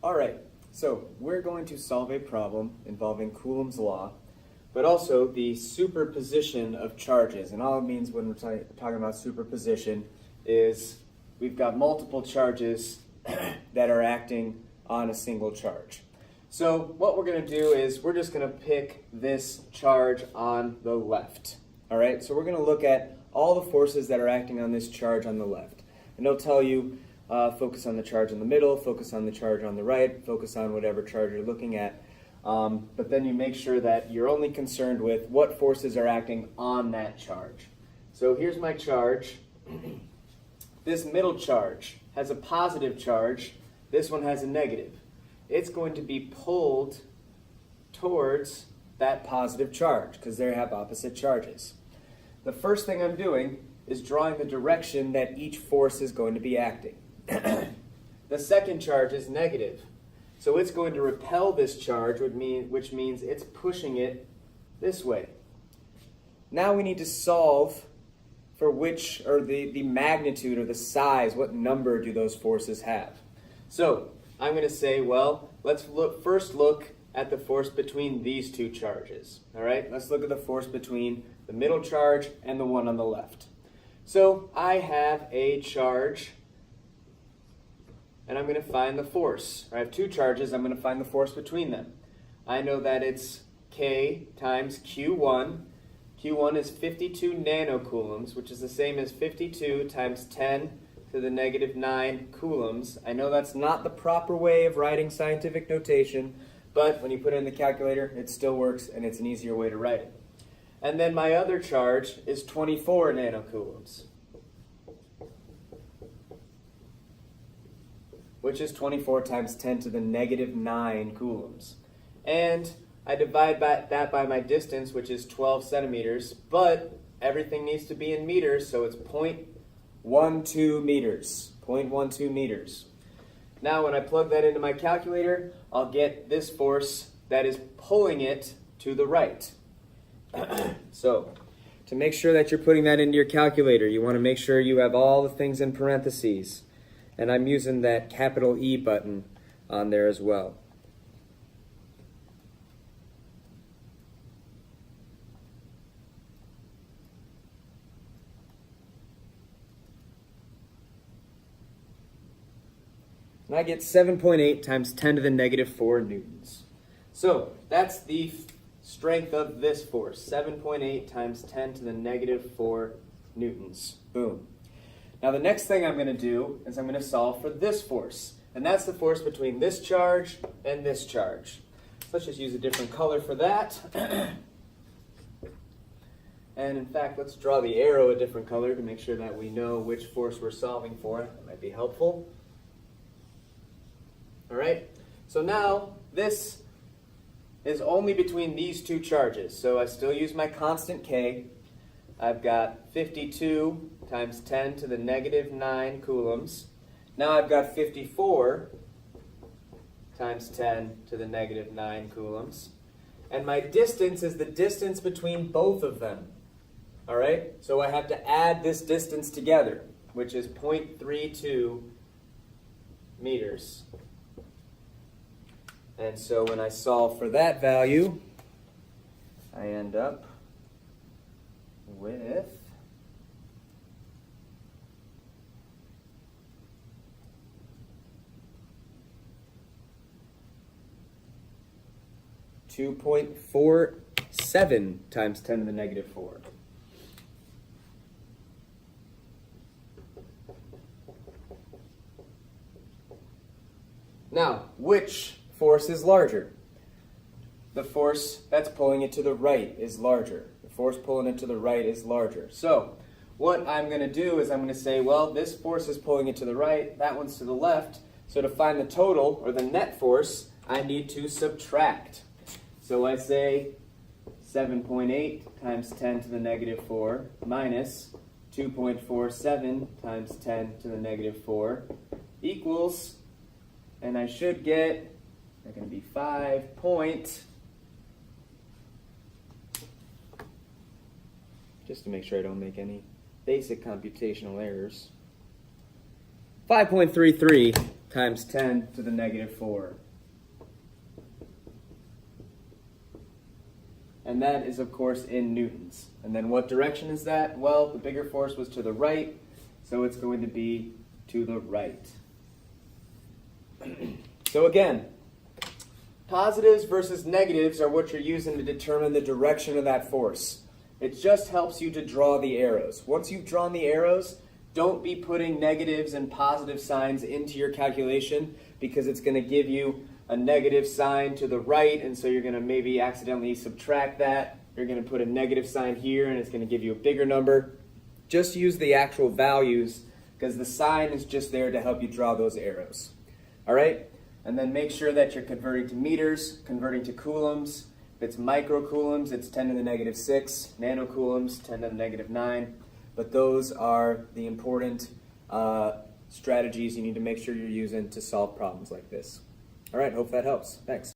All right, so we're going to solve a problem involving Coulomb's law, but also the superposition of charges. And all it means when we're talking about superposition is we've got multiple charges that are acting on a single charge. So what we're going to do is we're just going to pick this charge on the left. All right, so we're going to look at all the forces that are acting on this charge on the left. And it'll tell you focus on the charge in the middle, focus on the charge on the right, focus on whatever charge you're looking at. But then you make sure that you're only concerned with what forces are acting on that charge. So here's my charge. This middle charge has a positive charge. This one has a negative. It's going to be pulled towards that positive charge because they have opposite charges. The first thing I'm doing is drawing the direction that each force is going to be acting. The second charge is negative. So it's going to repel this charge, which means it's pushing it this way. Now we need to solve for which, or the magnitude or the size, what number do those forces have? So I'm going to say, well, let's first look at the force between these two charges. All right, let's look at the force between the middle charge and the one on the left. So I have a charge, and I'm going to find the force. I have two charges, I'm going to find the force between them. I know that it's K times Q1. Q1 is 52 nanocoulombs, which is the same as 52 times 10 to the negative 9 coulombs. I know that's not the proper way of writing scientific notation, but when you put it in the calculator, it still works, and it's an easier way to write it. And then my other charge is 24 nanocoulombs, which is 24 times 10 to the negative 9 coulombs. And I divide that by my distance, which is 12 centimeters, but everything needs to be in meters, so it's 0.12 meters. 0.12 meters. Now when I plug that into my calculator, I'll get this force that is pulling it to the right. So, to make sure that you're putting that into your calculator, you want to make sure you have all the things in parentheses. And I'm using that capital E button on there as well. And I get 7.8 times 10 to the negative 4 newtons. So that's the strength of this force, 7.8 times 10 to the negative 4 newtons. Boom. Now the next thing I'm going to do is I'm going to solve for this force. And that's the force between this charge and this charge. So let's just use a different color for that. And in fact, let's draw the arrow a different color to make sure that we know which force we're solving for. That might be helpful. All right, so now this is only between these two charges. So I still use my constant K. I've got 52 times 10 to the negative 9 coulombs. Now I've got 54 times 10 to the negative 9 coulombs. And my distance is the distance between both of them. All right, so I have to add this distance together, which is 0.32 meters. And so when I solve for that value, I end up with .47 times 10 to the negative 4. Now, which force is larger? The force that's pulling it to the right is larger. The force pulling it to the right is larger. So what I'm going to do is I'm going to say, well, this force is pulling it to the right, that one's to the left. So to find the total, or the net force, I need to subtract. So I say 7.8 times 10 to the negative 4 minus 2.47 times 10 to the negative 4 equals, and I should get, they're going to be 5 point, just to make sure I don't make any basic computational errors, 5.33 times 10 to the negative 4. And that is, of course, in newtons. And then what direction is that? Well, the bigger force was to the right, so it's going to be to the right. So again, positives versus negatives are what you're using to determine the direction of that force. It just helps you to draw the arrows. Once you've drawn the arrows, don't be putting negatives and positive signs into your calculation, because it's going to give you a negative sign to the right, and so you're going to maybe accidentally subtract that. You're going to put a negative sign here, and it's going to give you a bigger number. Just use the actual values, because the sign is just there to help you draw those arrows. All right? And then make sure that you're converting to meters, converting to coulombs. If it's microcoulombs, it's 10 to the negative 6. Nanocoulombs, 10 to the negative 9. But those are the important strategies you need to make sure you're using to solve problems like this. All right, hope that helps. Thanks.